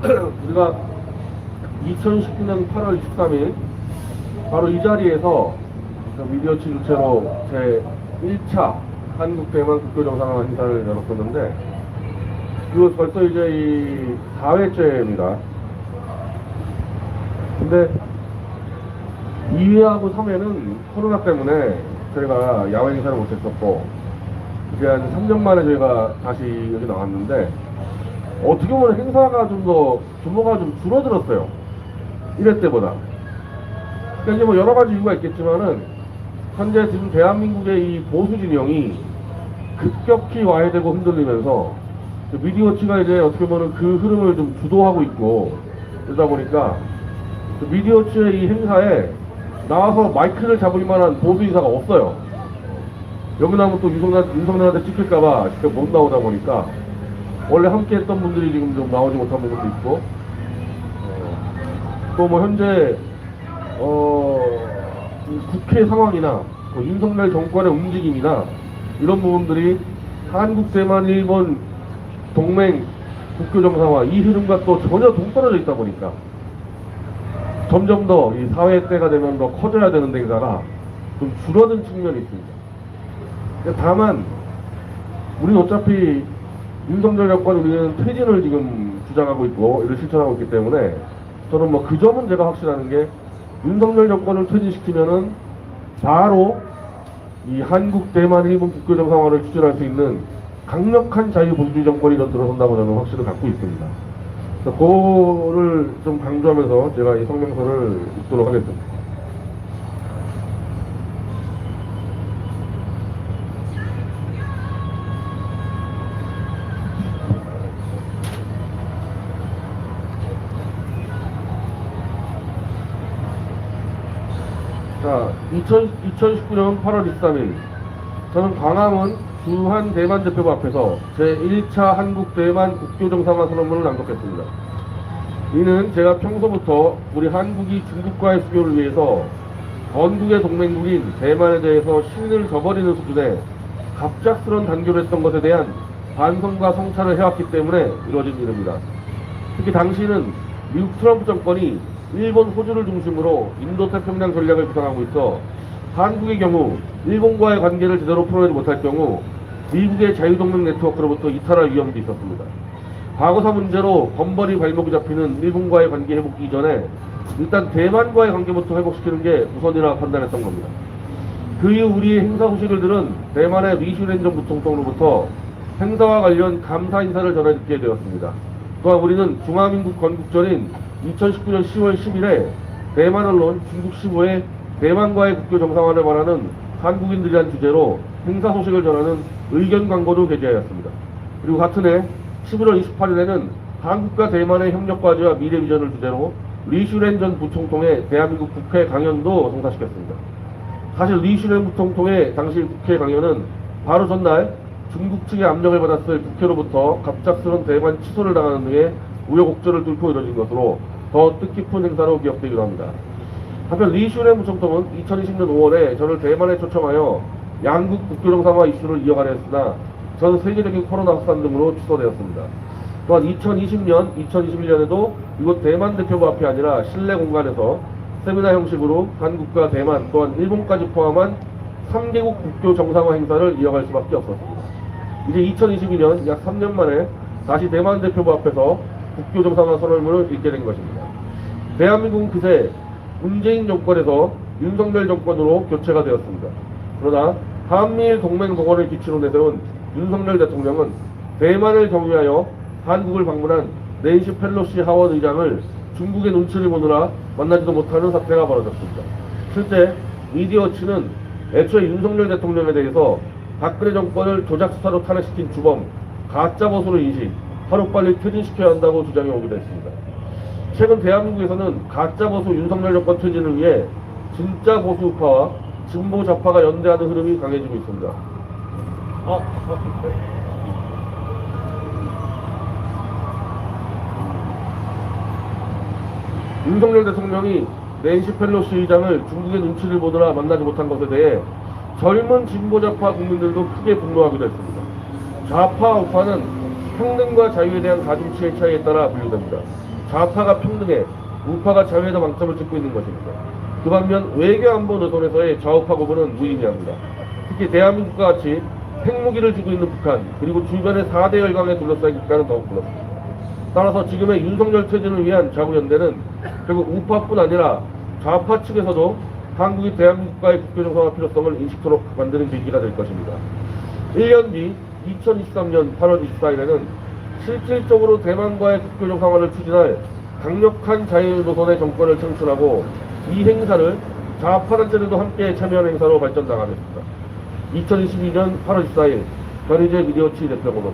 우리가 2019년 8월 23일 바로 이 자리에서 미디어치 주최로 제 1차 한국 대만 국교정상화 행사를 열었었는데, 그거 벌써 이제 이 4회째입니다. 근데 2회하고 3회는 코로나 때문에 저희가 야외 행사를 못했었고, 이제 한 3년 만에 저희가 다시 여기 나왔는데, 어떻게 보면 행사가 좀 더 규모가 좀 줄어들었어요. 1회 때보다. 그러니까 이제 뭐 여러 가지 이유가 있겠지만은, 현재 지금 대한민국의 이 보수 진영이 급격히 와해되고 흔들리면서 미디어치가 이제 어떻게 보면 그 흐름을 좀 주도하고 있고, 그러다 보니까 미디어치의 이 행사에 나와서 마이크를 잡을 만한 보수 인사가 없어요. 여기 나오면 또 윤석열한테 찍힐까봐 직접 못 나오다 보니까 원래 함께 했던 분들이 지금 좀 나오지 못한 부분도 있고, 또 뭐 현재 국회 상황이나 윤석열 정권의 움직임이나 이런 부분들이 한국, 대만, 일본 동맹 국교 정상화 이 흐름과 또 전혀 동떨어져 있다 보니까 점점 더 이 사회 때가 되면 더 커져야 되는 행사가 좀 줄어든 측면이 있습니다. 다만 우리는 어차피 윤석열 정권 우리는 퇴진을 지금 주장하고 있고 이를 실천하고 있기 때문에, 저는 뭐 그 점은 제가 확실하는 게, 윤석열 정권을 퇴진시키면은 바로 이 한국, 대만, 일본 국교 정상화를 추진할 수 있는 강력한 자유보수주의 정권이 들어선다고 저는 확신을 갖고 있습니다. 그래서 그거를 좀 강조하면서 제가 이 성명서를 읽도록 하겠습니다. 자, 2019년 8월 23일 저는 광화문 주한 대만 대표부 앞에서 제1차 한국 대만 국교 정상화 선언문을 낭독했습니다. 이는 제가 평소부터 우리 한국이 중국과의 수교를 위해서 건국의 동맹국인 대만에 대해서 신을 저버리는 수준의 갑작스런 단교를 했던 것에 대한 반성과 성찰을 해왔기 때문에 이루어진 일입니다. 특히 당시는 미국 트럼프 정권이 일본, 호주를 중심으로 인도태평양 전략을 구상하고 있어 한국의 경우 일본과의 관계를 제대로 풀어내지 못할 경우 미국의 자유동맹 네트워크로부터 이탈할 위험도 있었습니다. 과거사 문제로 번번이 발목이 잡히는 일본과의 관계 회복 이전에 일단 대만과의 관계부터 회복시키는 게 우선이라 판단했던 겁니다. 그 이후 우리의 행사 소식을 들은 대만의 리슈렌 전 부총통으로부터 행사와 관련 감사 인사를 전해 듣게 되었습니다. 또한 우리는 중화민국 건국전인 2019년 10월 10일에 대만 언론 중국 시보에 대만과의 국교 정상화를 말하는 한국인들이란 주제로 행사 소식을 전하는 의견 광고도 게재하였습니다. 그리고 같은 해 11월 28일에는 한국과 대만의 협력 과제와 미래 비전을 주제로 리슈렌 전 부총통의 대한민국 국회 강연도 성사시켰습니다. 사실 리슈렌 부총통의 당시 국회 강연은 바로 전날 중국 측의 압력을 받았을 국회로부터 갑작스런 대만 취소를 당하는 등의 우여곡절을 뚫고 이뤄진 것으로 더 뜻깊은 행사로 기억되기도 합니다. 한편 리슈렌 부총통은 2020년 5월에 저를 대만에 초청하여 양국 국교 정상화 이슈를 이어가려 했으나 전 세계적인 코로나 확산 등으로 취소되었습니다. 또한 2020년, 2021년에도 이곳 대만 대표부 앞이 아니라 실내 공간에서 세미나 형식으로 한국과 대만 또한 일본까지 포함한 3개국 국교 정상화 행사를 이어갈 수밖에 없었습니다. 이제 2022년 약 3년 만에 다시 대만 대표부 앞에서 국교 정상화 선언문을 읽게 된 것입니다. 대한민국은 그새 문재인 정권에서 윤석열 정권으로 교체가 되었습니다. 그러나 한미일 동맹 복원을 기치로 내세운 윤석열 대통령은 대만을 경유하여 한국을 방문한 낸시 펠로시 하원 의장을 중국의 눈치를 보느라 만나지도 못하는 사태가 벌어졌습니다. 실제 미디어치는 애초에 윤석열 대통령에 대해서 박근혜 정권을 조작 수사로 탄핵시킨 주범, 가짜 보수로 인식, 하루빨리 퇴진시켜야 한다고 주장해 오기도 했습니다. 최근 대한민국에서는 가짜 보수 윤석열 정권 퇴진을 위해 진짜 보수 우파와 진보 좌파가 연대하는 흐름이 강해지고 있습니다. 윤석열 대통령이 낸시 펠로시 의장을 중국의 눈치를 보느라 만나지 못한 것에 대해 젊은 진보 좌파 국민들도 크게 분노하기도 했습니다. 좌파 우파는 평등과 자유에 대한 가중치의 차이에 따라 분류됩니다. 좌파가 평등에, 우파가 자유에다 방점을 찍고 있는 것입니다. 그 반면 외교 안보 노선에서의 좌우파 구분은 무의미합니다. 특히 대한민국과 같이 핵무기를 쥐고 있는 북한, 그리고 주변의 4대 열강에 둘러싸인 국가는 더욱 그렇습니다. 따라서 지금의 윤석열 퇴진을 위한 자구연대는 결국 우파뿐 아니라 좌파 측에서도 한국이 대한민국과의 국교 정상화 필요성을 인식토록 만드는 계기가 될 것입니다. 1년 뒤 2023년 8월 24일에는 실질적으로 대만과의 국교 정상화를 추진할 강력한 자유 노선의 정권을 창출하고 이 행사를 좌파 단체들도 함께 참여하는 행사로 발전나가겠습니다. 2022년 8월 24일 변희재 미디어치 대표번호